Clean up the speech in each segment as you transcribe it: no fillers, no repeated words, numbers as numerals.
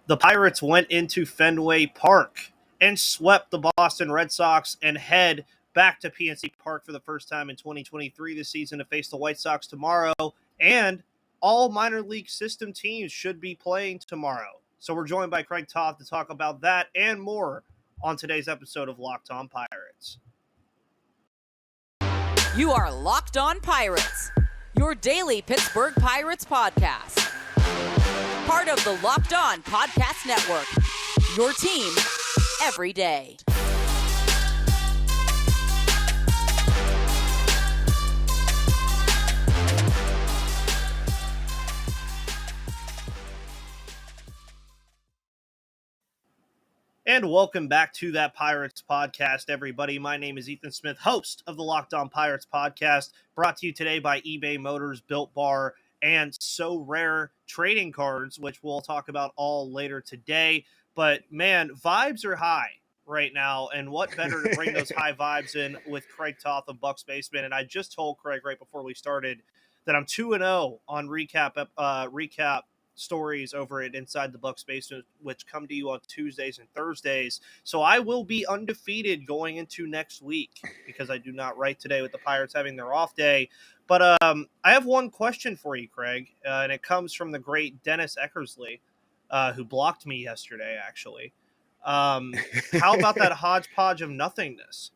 The Pirates went into Fenway Park and swept the Boston Red Sox and head back to PNC Park for the first time in 2023 this season to face the White Sox tomorrow. And all minor league system teams should be playing tomorrow. So we're joined by Craig Toth to talk about that and more on today's episode of Locked On Pirates. You are Locked On Pirates, your daily Pittsburgh Pirates podcast. Part of the Locked On Podcast Network, your team every day. And welcome back to that Pirates podcast, everybody. My name is Ethan Smith, host of the Locked On Pirates podcast, brought to you today by eBay Motors, Built Bar, and So Rare trading cards, which we'll talk about all later today. But man, vibes are high right now, and what better to bring those high vibes in with Craig Toth of Bucks Basement. And I just told Craig right before we started that I'm 2-0 on recap stories over at Inside the Bucks Basement, which come to you on Tuesdays and Thursdays. So I will be undefeated going into next week because I do not write today with the Pirates having their off day. But I have one question for you, Craig, and it comes from the great Dennis Eckersley, who blocked me yesterday, actually. How about that hodgepodge of nothingness?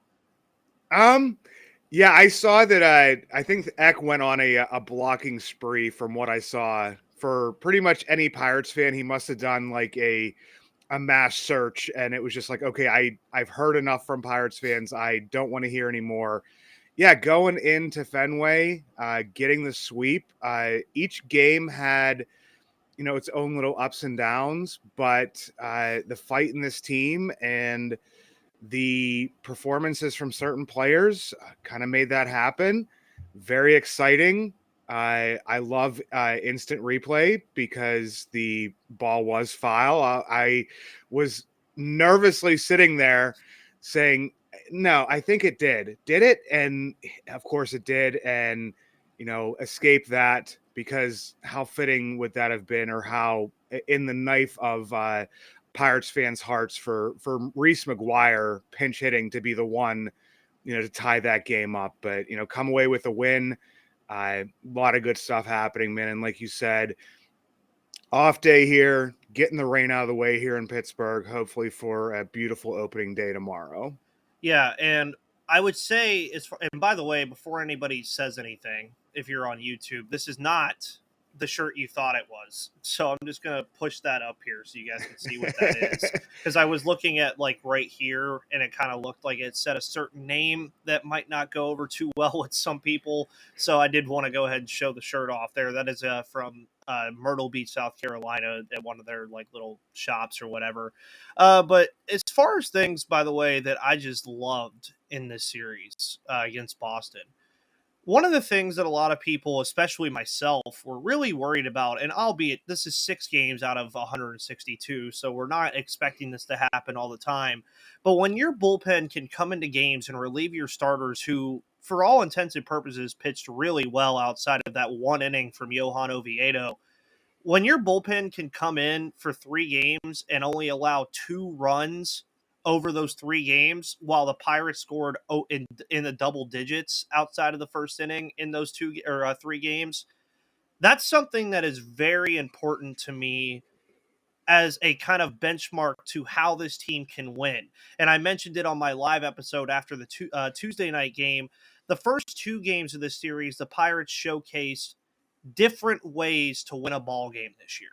Yeah, I saw that. I think Eck went on a blocking spree from what I saw for pretty much any Pirates fan. He must have done like a mass search, and it was just like, okay, I've heard enough from Pirates fans. I don't want to hear anymore. Yeah, going into Fenway, getting the sweep. Each game had, its own little ups and downs, but the fight in this team and the performances from certain players kind of made that happen. Very exciting. I love instant replay because the ball was foul. I was nervously sitting there saying, no, I think it did. Did it? And of course it did. And, escape that, because how fitting would that have been, or how in the knife of Pirates fans' hearts for Reese McGuire pinch hitting to be the one, to tie that game up. But, come away with a win. A lot of good stuff happening, man. And like you said, off day here, getting the rain out of the way here in Pittsburgh, hopefully for a beautiful opening day tomorrow. Yeah, and I would say, and by the way, before anybody says anything, if you're on YouTube, this is not the shirt you thought it was. So I'm just going to push that up here so you guys can see what that is. Because I was looking at like right here, and it kind of looked like it said a certain name that might not go over too well with some people. So I did want to go ahead and show the shirt off there. That is from Myrtle Beach, South Carolina, at one of their like little shops or whatever. But as far as things, by the way, that I just loved in this series against Boston, one of the things that a lot of people, especially myself, were really worried about, and albeit this is 6 games out of 162, so we're not expecting this to happen all the time, but when your bullpen can come into games and relieve your starters who, for all intents and purposes, pitched really well outside of that one inning from Johan Oviedo, when your bullpen can come in for 3 games and only allow 2 runs over those 3 games, while the Pirates scored in the double digits outside of the first inning in those 3 games, that's something that is very important to me as a kind of benchmark to how this team can win. And I mentioned it on my live episode after the Tuesday night game. The first 2 games of this series, the Pirates showcased different ways to win a ball game this year.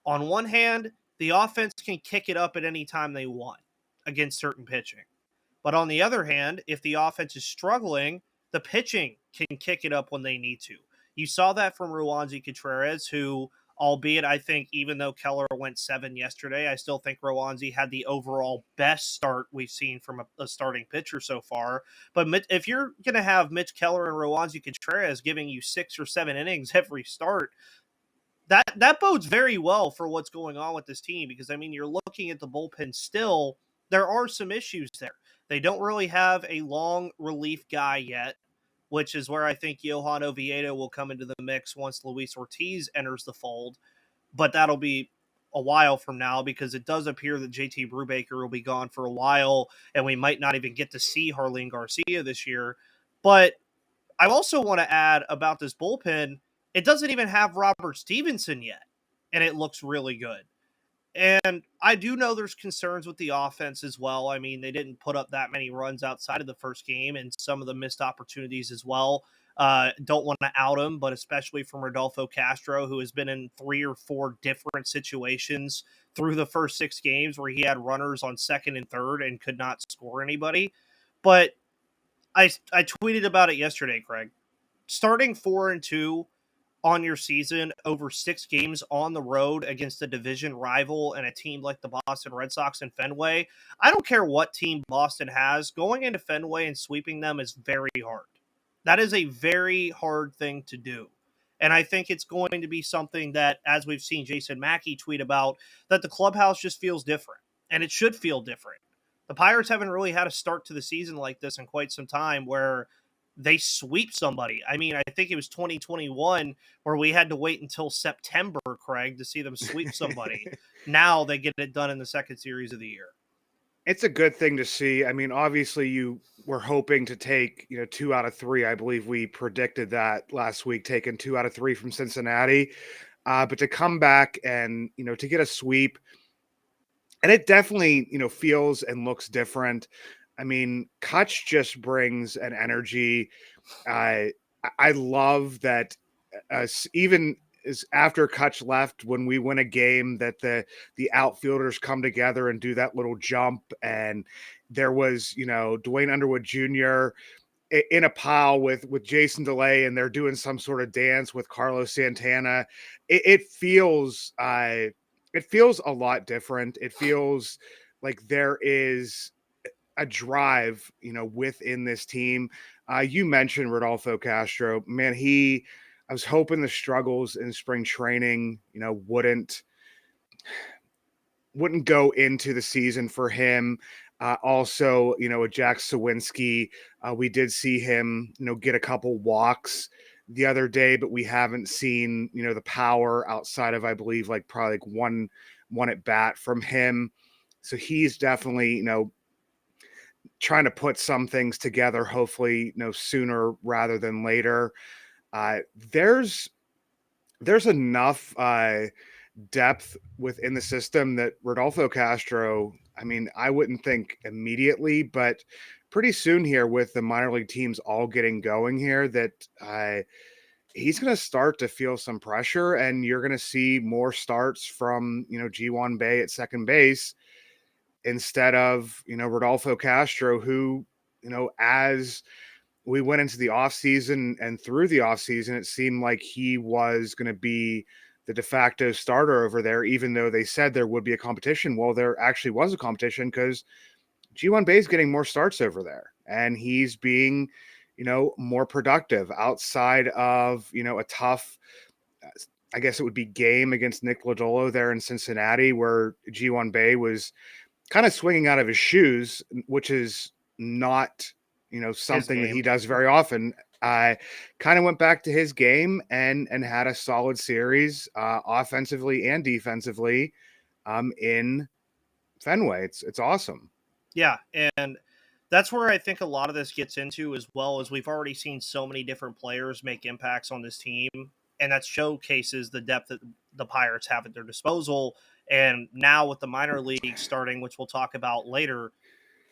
On one hand, the offense can kick it up at any time they want against certain pitching. But on the other hand, if the offense is struggling, the pitching can kick it up when they need to. You saw that from Roansy Contreras, who, albeit I think even though Keller went 7 yesterday, I still think Roansy had the overall best start we've seen from a starting pitcher so far. But if you're going to have Mitch Keller and Roansy Contreras giving you 6 or 7 innings every start, that bodes very well for what's going on with this team, because, I mean, you're looking at the bullpen still. There are some issues there. They don't really have a long relief guy yet, which is where I think Johan Oviedo will come into the mix once Luis Ortiz enters the fold. But that'll be a while from now, because it does appear that JT Brubaker will be gone for a while and we might not even get to see Harleen Garcia this year. But I also want to add about this bullpen, it doesn't even have Robert Stevenson yet, and it looks really good. And I do know there's concerns with the offense as well. I mean, they didn't put up that many runs outside of the first game, and some of the missed opportunities as well. Don't want to out him, but especially from Rodolfo Castro, who has been in 3 or 4 different situations through the first 6 games where he had runners on second and third and could not score anybody. But I tweeted about it yesterday, Craig. Starting 4-2 on your season over 6 games on the road against a division rival and a team like the Boston Red Sox and Fenway, I don't care what team Boston has, going into Fenway and sweeping them is very hard. That is a very hard thing to do. And I think it's going to be something that, as we've seen Jason Mackey tweet about, that the clubhouse just feels different. And it should feel different. The Pirates haven't really had a start to the season like this in quite some time, where they sweep somebody. I mean, I think it was 2021 where we had to wait until September, Craig, to see them sweep somebody. Now they get it done in the second series of the year. It's a good thing to see. I mean, obviously you were hoping to take, 2 out of 3. I believe we predicted that last week, taking 2 out of 3 from Cincinnati. But to come back and, to get a sweep, and it definitely, feels and looks different. I mean, Kutch just brings an energy. I love that even is after Kutch left, when we win a game, that the outfielders come together and do that little jump. And there was, Dwayne Underwood Jr. in a pile with Jason DeLay, and they're doing some sort of dance with Carlos Santana. It feels a lot different. It feels like there is a drive, within this team. You mentioned Rodolfo Castro, man. I was hoping the struggles in spring training, wouldn't go into the season for him. Also, with Jack Sawinski, we did see him, get a couple walks the other day, but we haven't seen, the power outside of, I believe, probably one at bat from him. So he's definitely, trying to put some things together, hopefully, sooner rather than later. There's enough depth within the system that Rodolfo Castro, I mean, I wouldn't think immediately, but pretty soon here, with the minor league teams all getting going here, that he's going to start to feel some pressure, and you're going to see more starts from, G1 Bay at second base instead of, Rodolfo Castro, who, as we went into the offseason and through the offseason, it seemed like he was going to be the de facto starter over there, even though they said there would be a competition. Well, there actually was a competition, because G1 Bay is getting more starts over there, and he's being, more productive outside of, a tough, I guess it would be, game against Nick Lodolo there in Cincinnati, where G1 Bay was kind of swinging out of his shoes, which is not, something that he does very often. I kind of went back to his game and had a solid series, offensively and defensively, in Fenway. It's awesome. Yeah, and that's where I think a lot of this gets into, as well as we've already seen so many different players make impacts on this team, and that showcases the depth that the Pirates have at their disposal. And now with the minor league starting, which we'll talk about later,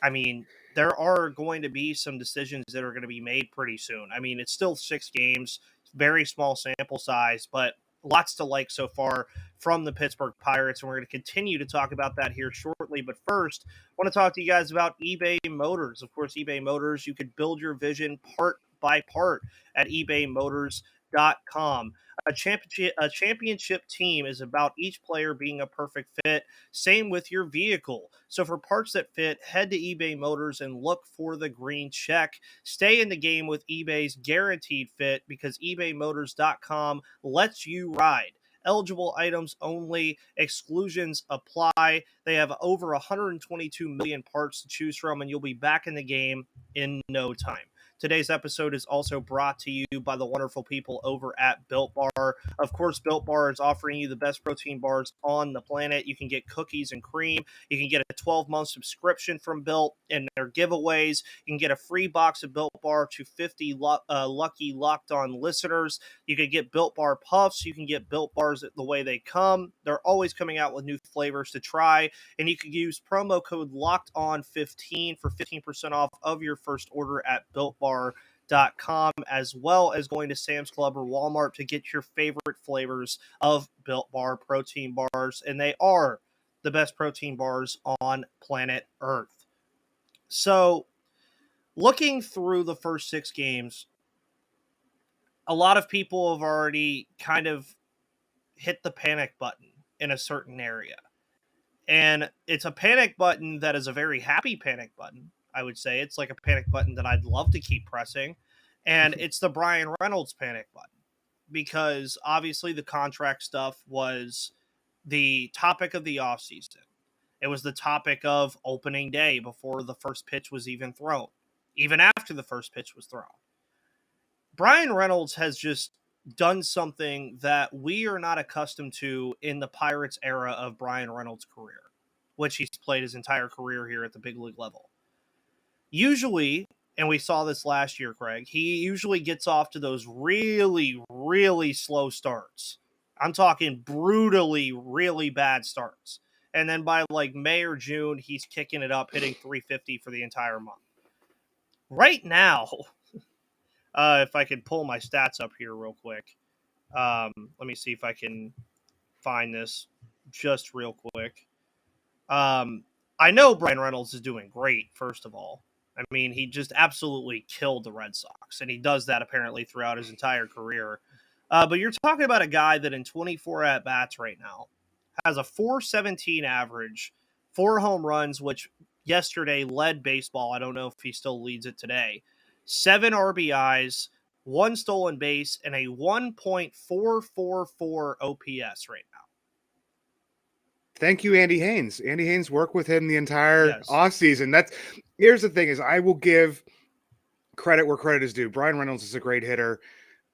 I mean, there are going to be some decisions that are going to be made pretty soon. I mean, it's still 6 games, very small sample size, but lots to like so far from the Pittsburgh Pirates, and we're going to continue to talk about that here shortly. But first, I want to talk to you guys about eBay Motors. Of course, eBay Motors, you could build your vision part by part at ebaymotors.com. A championship team is about each player being a perfect fit. Same with your vehicle. So for parts that fit, head to eBay Motors and look for the green check. Stay in the game with eBay's guaranteed fit, because ebaymotors.com lets you ride. Eligible items only. Exclusions apply. They have over 122 million parts to choose from, and you'll be back in the game in no time. Today's episode is also brought to you by the wonderful people over at Built Bar. Of course, Built Bar is offering you the best protein bars on the planet. You can get cookies and cream. You can get a 12-month subscription from Built and their giveaways. You can get a free box of Built Bar to 50 lucky Locked On listeners. You can get Built Bar Puffs. You can get Built Bars the way they come. They're always coming out with new flavors to try. And you can use promo code LOCKEDON15 for 15% off of your first order at BuiltBar.com, as well as going to Sam's Club or Walmart to get your favorite flavors of Built Bar protein bars. And they are the best protein bars on planet Earth. So, looking through the first 6 games, a lot of people have already kind of hit the panic button in a certain area. And it's a panic button that is a very happy panic button, I would say. It's like a panic button that I'd love to keep pressing. And it's the Bryan Reynolds panic button. Because obviously the contract stuff was the topic of the offseason. It was the topic of opening day before the first pitch was even thrown. Even after the first pitch was thrown. Bryan Reynolds has just done something that we are not accustomed to in the Pirates era of Bryan Reynolds' career, which he's played his entire career here at the big league level. Usually, and we saw this last year, Craig, he usually gets off to those really, really slow starts. I'm talking brutally, really bad starts. And then by like May or June, he's kicking it up, hitting 350 for the entire month. Right now, if I can pull my stats up here real quick. Let me see if I can find this just real quick. I know Bryan Reynolds is doing great, first of all. I mean, he just absolutely killed the Red Sox, and he does that apparently throughout his entire career. But you're talking about a guy that in 24 at-bats right now has a .417 average, 4 home runs, which yesterday led baseball. I don't know if he still leads it today. 7 RBIs, 1 stolen base, and a 1.444 OPS right now. Thank you, Andy Haynes. Andy Haynes worked with him the entire offseason. Here's the thing is I will give credit where credit is due. Bryan Reynolds is a great hitter.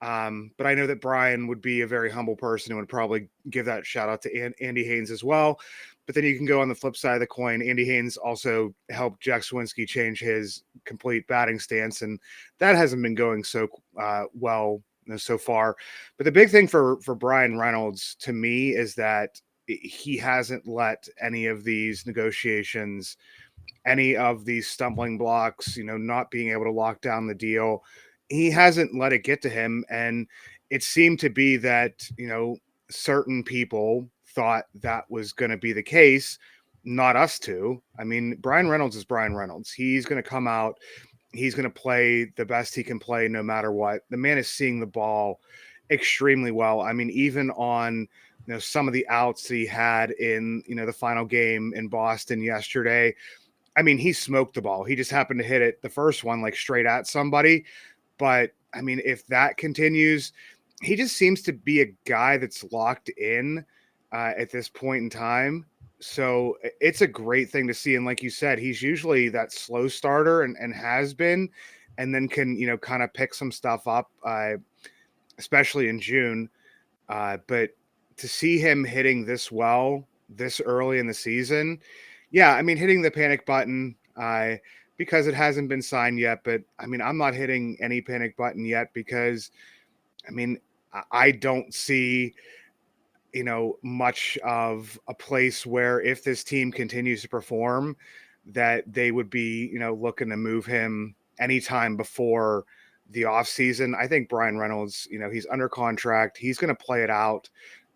But I know that Brian would be a very humble person and would probably give that shout out to Andy Haynes as well. But then you can go on the flip side of the coin. Andy Haynes also helped Jack Swinski change his complete batting stance, and that hasn't been going so well so far. But the big thing for Bryan Reynolds to me is that he hasn't let any of these negotiations, any of these stumbling blocks, not being able to lock down the deal. He hasn't let it get to him. And it seemed to be that, certain people thought that was going to be the case, not us two. I mean, Bryan Reynolds is Bryan Reynolds. He's going to come out. He's going to play the best he can play no matter what. The man is seeing the ball extremely well. I mean, even on, some of the outs that he had in, the final game in Boston yesterday, I mean, he smoked the ball. He just happened to hit it, the first one, like straight at somebody. But I mean, if that continues, he just seems to be a guy that's locked in at this point in time. So it's a great thing to see. And like you said, he's usually that slow starter and has been, and then can, kind of pick some stuff up, especially in June. But to see him hitting this well this early in the season, yeah, I mean, hitting the panic button, because it hasn't been signed yet. But I mean, I'm not hitting any panic button yet because, I mean, I don't see, much of a place where if this team continues to perform, that they would be, looking to move him anytime before the offseason. I think Bryan Reynolds, he's under contract. He's going to play it out,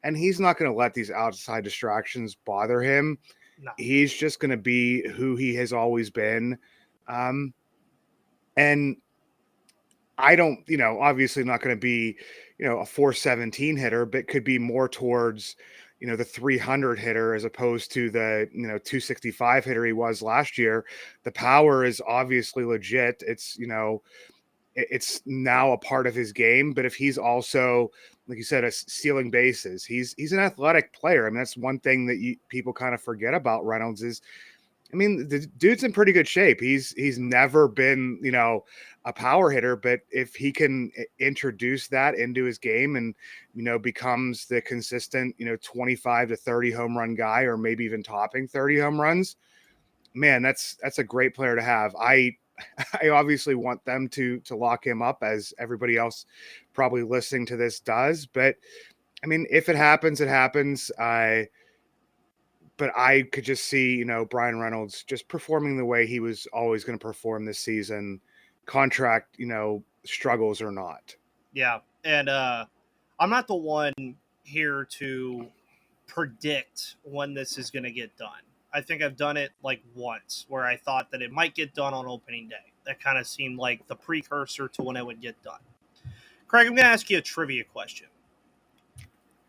and he's not going to let these outside distractions bother him. No. He's just going to be who he has always been. And I don't, obviously not going to be, a 417 hitter, but could be more towards, the 300 hitter as opposed to the, 265 hitter he was last year. The power is obviously legit. It's, it's now a part of his game. But if he's also, like you said, stealing bases, he's an athletic player. I mean, that's one thing that people kind of forget about Reynolds is I mean, the dude's in pretty good shape. He's never been, a power hitter, but if he can introduce that into his game and, becomes the consistent, 25 to 30 home run guy, or maybe even topping 30 home runs, man, that's a great player to have. I obviously want them to lock him up, as everybody else probably listening to this does. But I mean, if it happens, it happens. But I could just see, Bryan Reynolds just performing the way he was always going to perform this season, contract, struggles or not. Yeah. And I'm not the one here to predict when this is going to get done. I think I've done it like once where I thought that it might get done on opening day. That kind of seemed like the precursor to when it would get done. Craig, I'm going to ask you a trivia question.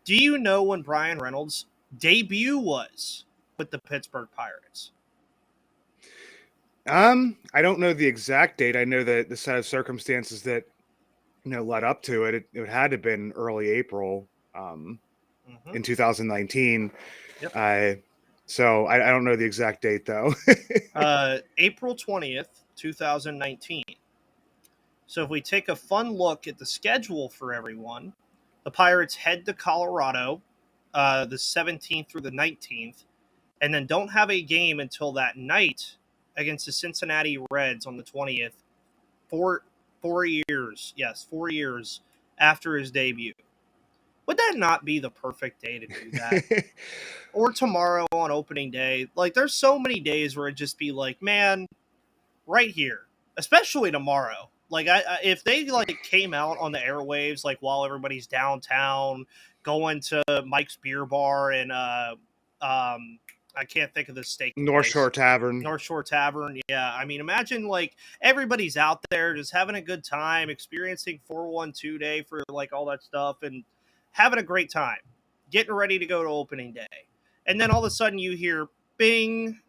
Do you know when Bryan Reynolds' debut was with the Pittsburgh Pirates? I don't know the exact date. I know that the set of circumstances that led up to it. It had to have been early April in 2019. Yep. So I don't know the exact date though. April 20th, 2019. So if we take a fun look at the schedule for everyone, the Pirates head to Colorado the 17th through the 19th, and then don't have a game until that night against the Cincinnati Reds on the 20th. 4 years, yes, 4 years after his debut. Would that not be the perfect day to do that? Or tomorrow on opening day? Like, there's so many days where it'd just be like, man, right here, especially tomorrow. Like, if they like came out on the airwaves, like while everybody's downtown, going to Mike's Beer Bar and I can't think of the steak North place. Shore Tavern. North Shore Tavern, yeah. I mean, imagine like everybody's out there just having a good time, experiencing 412 day for like all that stuff, and having a great time, getting ready to go to opening day, and then all of a sudden you hear, "Bing."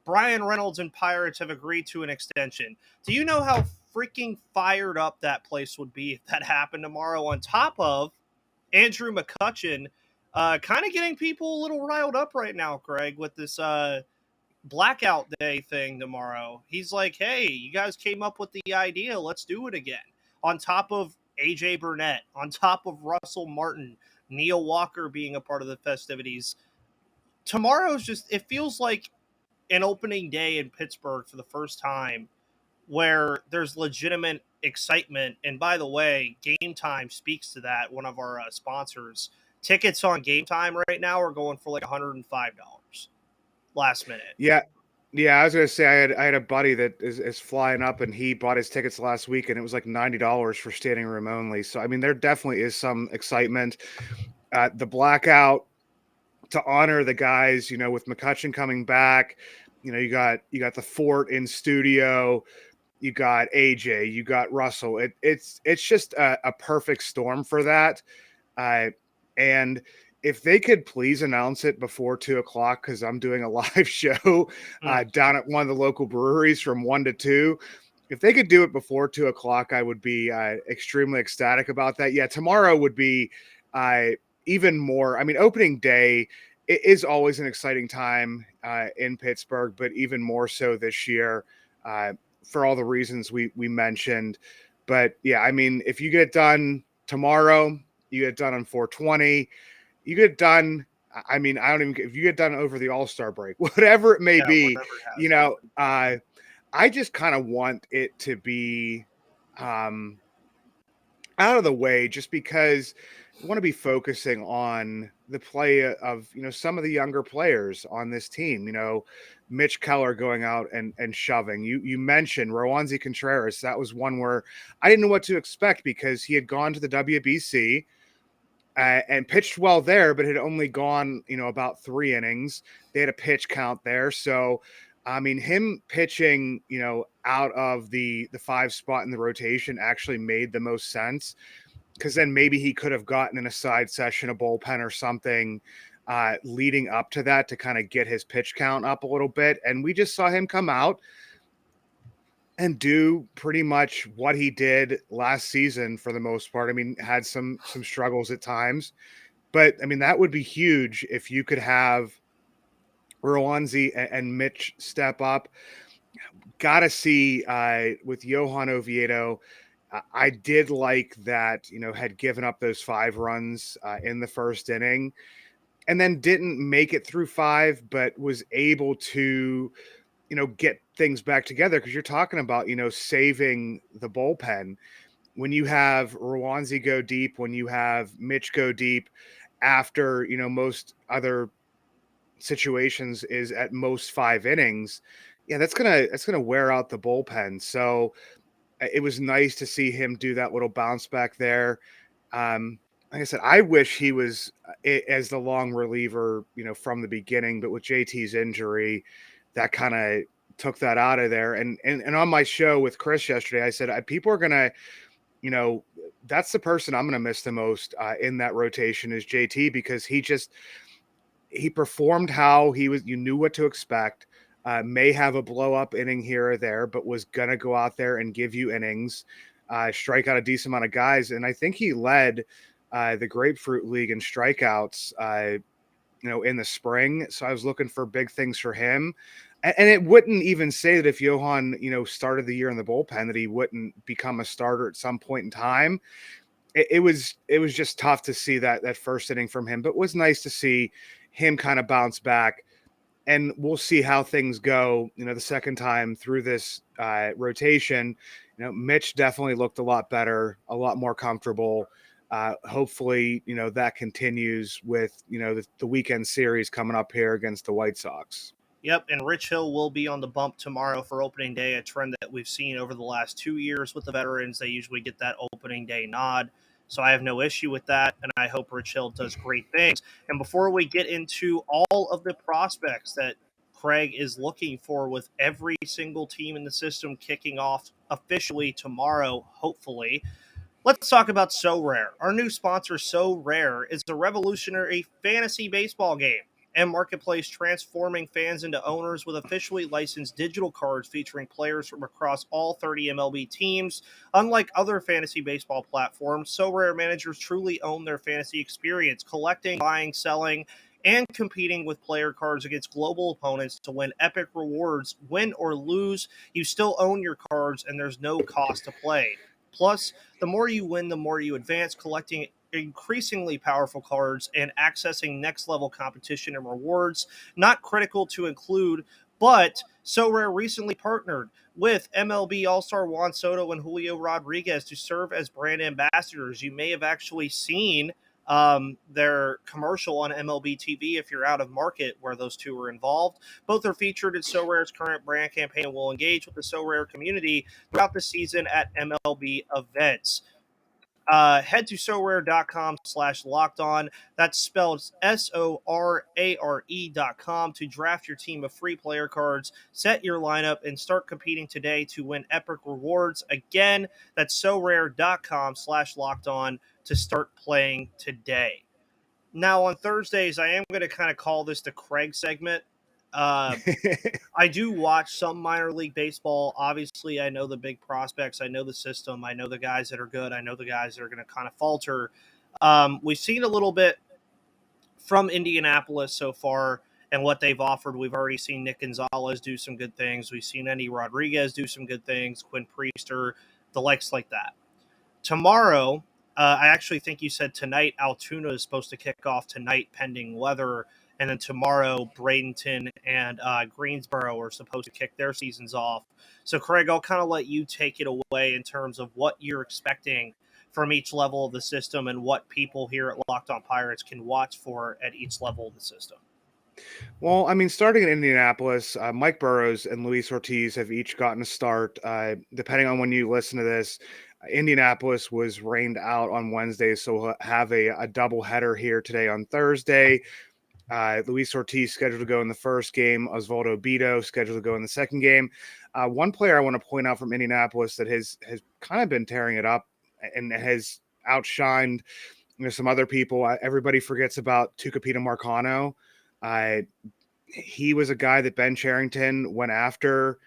Bryan Reynolds and Pirates have agreed to an extension. Do you know how freaking fired up that place would be if that happened tomorrow? On top of Andrew McCutchen, kind of getting people a little riled up right now, Greg, with this blackout day thing tomorrow. He's like, hey, you guys came up with the idea. Let's do it again. On top of AJ Burnett, on top of Russell Martin, Neil Walker being a part of the festivities. Tomorrow's just, it feels like an opening day in Pittsburgh for the first time where there's legitimate excitement. And by the way, Game Time speaks to that, one of our sponsors. Tickets on Game Time right now are going for like $105 last minute. Yeah. I was gonna say I had a buddy that is flying up, and he bought his tickets last week, and it was like $90 for standing room only. So I mean, there definitely is some excitement. The blackout, to honor the guys, with McCutchen coming back, you got the Fort in studio, you got AJ, you got Russell. It's just a perfect storm for that. And if they could please announce it before 2:00, because I'm doing a live show down at one of the local breweries from 1 to 2. If they could do it before 2:00, I would be extremely ecstatic about that. Yeah, tomorrow would be even more. I mean, opening day is always an exciting time in Pittsburgh, but even more so this year for all the reasons we mentioned. But yeah, I mean, if you get it done tomorrow, you get it done on 420, you get it done. I mean, I don't even, if you get done over the All-Star break, whatever it may be, I just kind of want it to be out of the way, just because I want to be focusing on the play of, some of the younger players on this team, Mitch Keller going out and shoving. You mentioned Roansy Contreras. That was one where I didn't know what to expect, because he had gone to the WBC and pitched well there, but had only gone, about 3 innings. They had a pitch count there. So, I mean, him pitching, out of the 5 spot in the rotation actually made the most sense, because then maybe he could have gotten in a side session, a bullpen or something leading up to that to kind of get his pitch count up a little bit. And we just saw him come out and do pretty much what he did last season for the most part. I mean, had some struggles at times, but I mean, that would be huge if you could have Rowanzi and Mitch step up. Got to see with Johan Oviedo. I did like that, had given up those 5 runs in the first inning and then didn't make it through 5, but was able to, get things back together. Cause you're talking about, saving the bullpen when you have Rowanzi go deep, when you have Mitch go deep after, most other situations is at most 5 innings. Yeah, that's gonna wear out the bullpen. So it was nice to see him do that little bounce back there. Like I said, I wish he was as the long reliever, from the beginning, but with JT's injury, that kind of took that out of there. And on my show with Chris yesterday, I said people are gonna, you know, that's the person I'm gonna miss the most in that rotation is JT because he performed how he was. You knew what to expect. May have a blow up inning here or there, but was gonna go out there and give you innings, strike out a decent amount of guys, and I think he led the Grapefruit League in strikeouts. In the spring. So I was looking for big things for him. And it wouldn't even say that if Johan, started the year in the bullpen that he wouldn't become a starter at some point in time. It was just tough to see that first inning from him, but it was nice to see him kind of bounce back. And we'll see how things go, the second time through this rotation. Mitch definitely looked a lot better, a lot more comfortable. Hopefully, that continues with, the weekend series coming up here against the White Sox. Yep, and Rich Hill will be on the bump tomorrow for opening day, a trend that we've seen over the last 2 years with the veterans. They usually get that opening day nod. So I have no issue with that, and I hope Rich Hill does great things. And before we get into all of the prospects that Craig is looking for with every single team in the system kicking off officially tomorrow, hopefully, let's talk about So Rare. Our new sponsor, So Rare, is a revolutionary fantasy baseball game and marketplace transforming fans into owners with officially licensed digital cards featuring players from across all 30 MLB teams. Unlike other fantasy baseball platforms, So Rare managers truly own their fantasy experience, collecting, buying, selling, and competing with player cards against global opponents to win epic rewards. Win or lose, you still own your cards and there's no cost to play. Plus, the more you win, the more you advance, collecting increasingly powerful cards and accessing next level competition and rewards. Not critical to include, but So Rare recently partnered with MLB All-Star Juan Soto and Julio Rodriguez to serve as brand ambassadors. You may have actually seen their commercial on MLB TV if you're out of market where those two are involved. Both are featured in So Rare's current brand campaign and will engage with the So Rare community throughout the season at MLB events. Head to sorare.com/locked on. That's spelled SORARE.com to draft your team of free player cards, set your lineup, and start competing today to win epic rewards. Again, that's sorare.com/locked on to start playing today. Now, on Thursdays, I am going to kind of call this the Craig segment. Uh, I do watch some minor league baseball. Obviously, I know the big prospects. I know the system. I know the guys that are good. I know the guys that are going to kind of falter. We've seen a little bit from Indianapolis so far and what they've offered. We've already seen Nick Gonzalez do some good things. We've seen Endy Rodriguez do some good things, Quinn Priester, the likes like that. Tomorrow, I actually think you said tonight, Altoona is supposed to kick off tonight pending weather. And then tomorrow, Bradenton and Greensboro are supposed to kick their seasons off. So, Craig, I'll kind of let you take it away in terms of what you're expecting from each level of the system and what people here at Locked On Pirates can watch for at each level of the system. Well, I mean, starting in Indianapolis, Mike Burrows and Luis Ortiz have each gotten a start. Depending on when you listen to this, Indianapolis was rained out on Wednesday, so we'll have a double header here today on Thursday. Luis Ortiz scheduled to go in the first game. Osvaldo Bido scheduled to go in the second game. One player I want to point out from Indianapolis that has kind of been tearing it up and has outshined some other people. Everybody forgets about Tucupita Marcano. He was a guy that Ben Cherington went after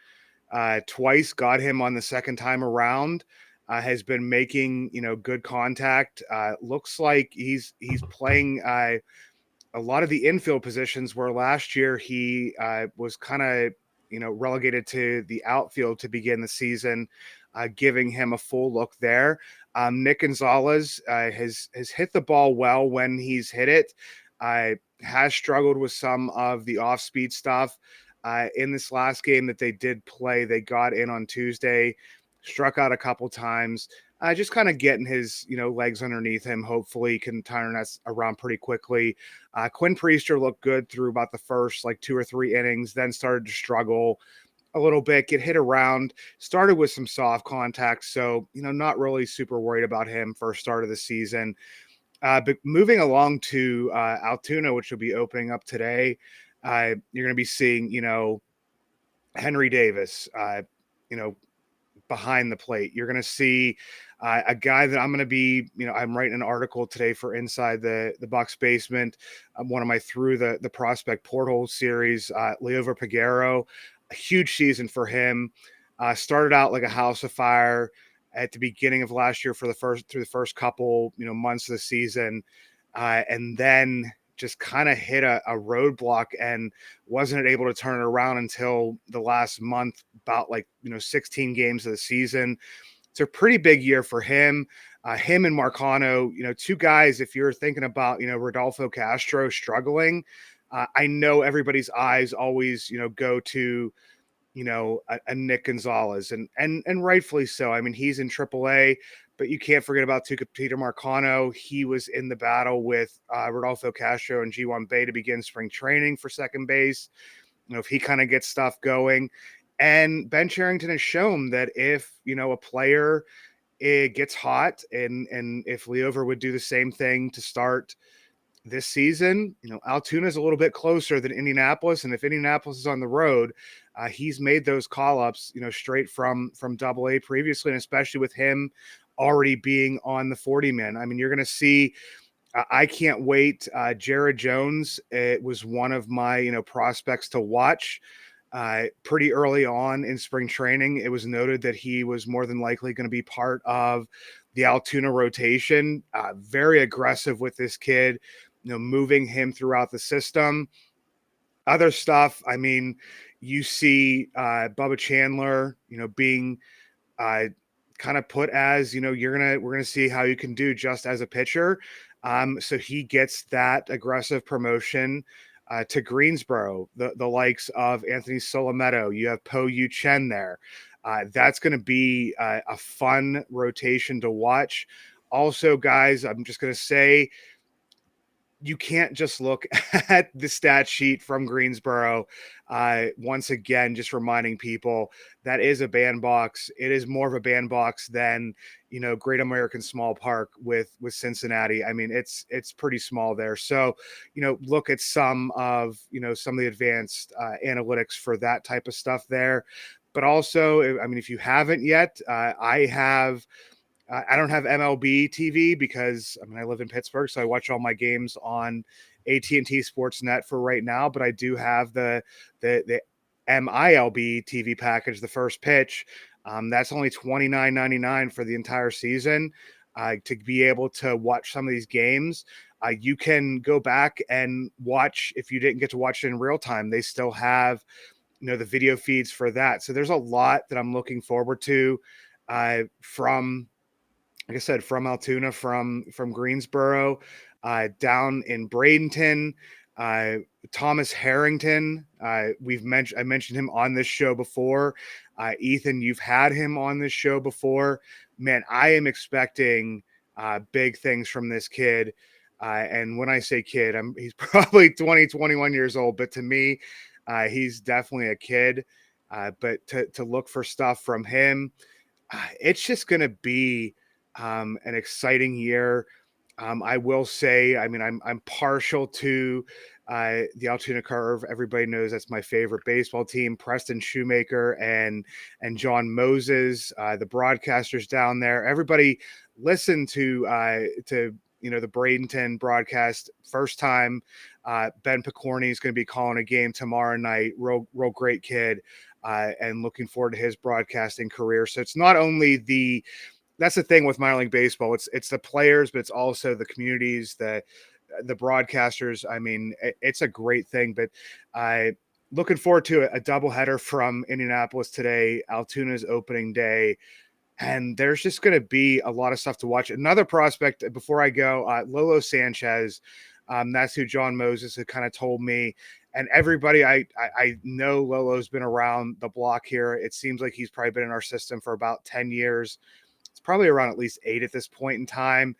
twice, got him on the second time around. Has been making good contact. Looks like he's playing a a lot of the infield positions where last year he was kind of, relegated to the outfield to begin the season, giving him a full look there. Nick Gonzalez has hit the ball well when he's hit it. Has struggled with some of the off-speed stuff. In this last game that they did play, they got in on Tuesday, struck out a couple times. Just kind of getting his, legs underneath him. Hopefully he can turn that around pretty quickly. Quinn Priester looked good through about the first 2 or 3 innings, then started to struggle a little bit, get hit around, started with some soft contact. So, not really super worried about him first start of the season. But moving along to Altoona, which will be opening up today, you're going to be seeing, Henry Davis, behind the plate. You're going to see a guy that I'm going to be, I'm writing an article today for Inside the Bucks Basement, one of my Through the Prospect Porthole series, Leover Peguero, a huge season for him. Started out like a house of fire at the beginning of last year through the first couple, months of the season. And then just kind of hit a roadblock and wasn't able to turn it around until the last month, about 16 games of the season. It's a pretty big year for him. Him and Marcano, two guys, if you're thinking about, Rodolfo Castro struggling, I know everybody's eyes always, go to, a Nick Gonzalez and rightfully so. I mean, he's in AAA, but you can't forget about Peter Marcano. He was in the battle with Rodolfo Castro and G1 Bay to begin spring training for second base. If he kind of gets stuff going. And Ben Cherington has shown that if, a player gets hot and if Leover would do the same thing to start this season, Altoona is a little bit closer than Indianapolis. And if Indianapolis is on the road, he's made those call-ups, straight from AA previously, and especially with him already being on the 40-man. I mean, you're going to see, I can't wait. Jared Jones, it was one of my, prospects to watch pretty early on in spring training. It was noted that he was more than likely going to be part of the Altoona rotation. Very aggressive with this kid, moving him throughout the system. Other stuff, I mean, you see Bubba Chandler, being kind of put as, we're gonna see how you can do just as a pitcher. So he gets that aggressive promotion to Greensboro, the likes of Anthony Solometto. You have Po Yu Chen there. That's going to be a fun rotation to watch. Also, guys, I'm just going to say, you can't just look at the stat sheet from Greensboro. Once again, just reminding people that is a bandbox. It is more of a bandbox than, Great American Small Park with Cincinnati. I mean, it's pretty small there. So, look at some of the advanced analytics for that type of stuff there. But also, I mean, if you haven't yet, I don't have MLB TV because I live in Pittsburgh, so I watch all my games on AT&T Sportsnet for right now. But I do have the MILB TV package, the First Pitch. That's only $29.99 for the entire season. To be able to watch some of these games, you can go back and watch if you didn't get to watch it in real time. They still have the video feeds for that. So there's a lot that I'm looking forward to from. Like I said, from Altoona, from Greensboro, down in Bradenton, Thomas Harrington. I mentioned him on this show before. Ethan, you've had him on this show before. Man, I am expecting big things from this kid. And when I say kid, he's probably 20, 21 years old. But to me, he's definitely a kid. But to look for stuff from him, it's just going to be an exciting year. I will say, I'm partial to the Altoona Curve. Everybody knows that's my favorite baseball team. Preston Shoemaker and John Moses, the broadcasters down there. Everybody listen to the Bradenton broadcast. First time Ben Picorni is going to be calling a game tomorrow night. Real great kid, and looking forward to his broadcasting career. So it's not only that's the thing with minor league baseball. It's the players, but it's also the communities, the the broadcasters. I mean, it's a great thing, but I looking forward to a doubleheader from Indianapolis today, Altuna's opening day. And there's just going to be a lot of stuff to watch. Another prospect before I go, Lolo Sanchez. That's who John Moses had kind of told me. And everybody, I know Lolo's been around the block here. It seems like he's probably been in our system for about 10 years. It's probably around at least 8 at this point in time.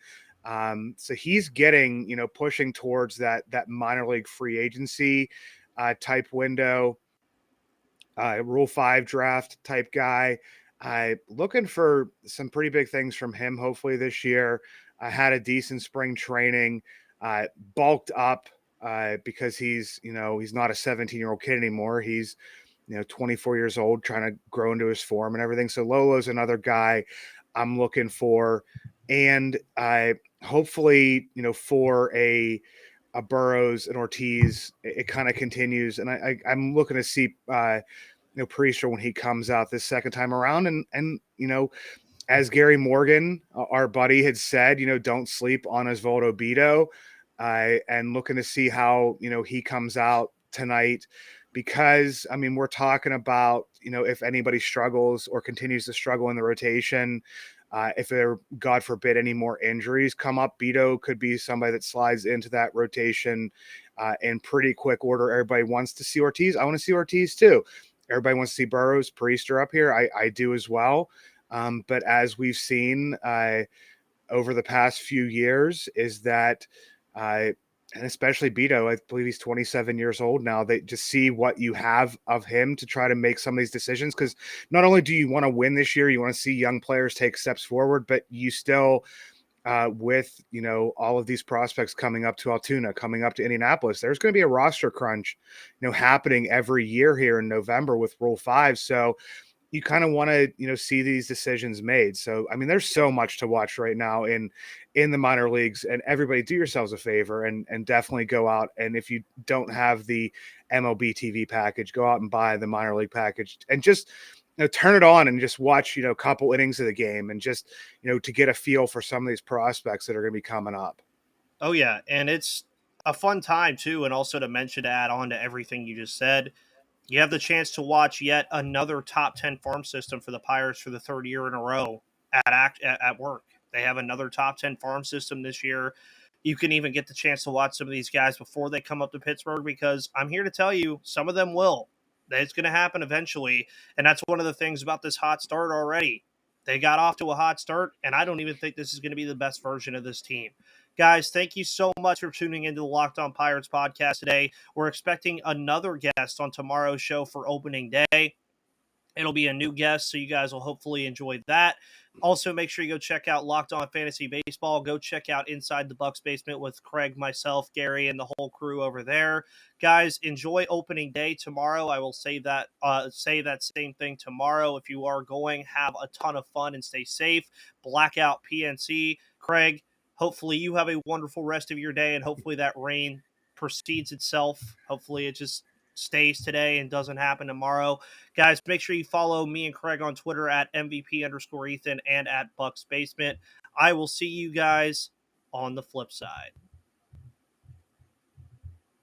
So he's getting, pushing towards that minor league free agency type window, Rule 5 draft type guy. Looking for some pretty big things from him, hopefully this year. I had a decent spring training, bulked up because he's not a 17-year-old kid anymore. He's, 24 years old, trying to grow into his form and everything. So Lolo's another guy I'm looking for. And hopefully, for a Burrows and Ortiz, it kind of continues. And I'm looking to see, Priester when he comes out this second time around. And as Gary Morgan, our buddy, had said, don't sleep on Osvaldo Bido, and looking to see how, he comes out tonight, because, I mean, we're talking about, if anybody struggles or continues to struggle in the rotation, if there, God forbid, any more injuries come up, Bido could be somebody that slides into that rotation in pretty quick order. Everybody wants to see Ortiz. I want to see Ortiz too. Everybody wants to see Burrows, Priester up here. I do as well. But as we've seen over the past few years, is that, and especially Beto, I believe he's 27 years old now, they just see what you have of him to try to make some of these decisions. Because not only do you want to win this year, you want to see young players take steps forward, but you still, with, all of these prospects coming up to Altoona, coming up to Indianapolis, there's going to be a roster crunch, happening every year here in November with Rule 5. So you kind of want to, see these decisions made. So, I mean, there's so much to watch right now in the minor leagues, and everybody do yourselves a favor and definitely go out. And if you don't have the MLB TV package, go out and buy the minor league package and just, turn it on and just watch, a couple innings of the game, and just, to get a feel for some of these prospects that are going to be coming up. Oh yeah. And it's a fun time too. And also to mention, to add on to everything you just said, you have the chance to watch yet another top 10 farm system for the Pirates for the third year in a row at work. They have another top 10 farm system this year. You can even get the chance to watch some of these guys before they come up to Pittsburgh, because I'm here to tell you, some of them will. It's going to happen eventually. And that's one of the things about this hot start already. They got off to a hot start, and I don't even think this is going to be the best version of this team. Guys, thank you so much for tuning into the Locked On Pirates podcast today. We're expecting another guest on tomorrow's show for opening day. It'll be a new guest, so you guys will hopefully enjoy that. Also, make sure you go check out Locked On Fantasy Baseball. Go check out Inside the Bucks Basement with Craig, myself, Gary, and the whole crew over there. Guys, enjoy opening day tomorrow. I will say that same thing tomorrow. If you are going, have a ton of fun and stay safe. Blackout PNC. Craig, hopefully you have a wonderful rest of your day, and hopefully that rain precedes itself. Hopefully it just stays today and doesn't happen tomorrow. Guys, make sure you follow me and Craig on Twitter at MVP_Ethan and at Bucks Basement. I will see you guys on the flip side.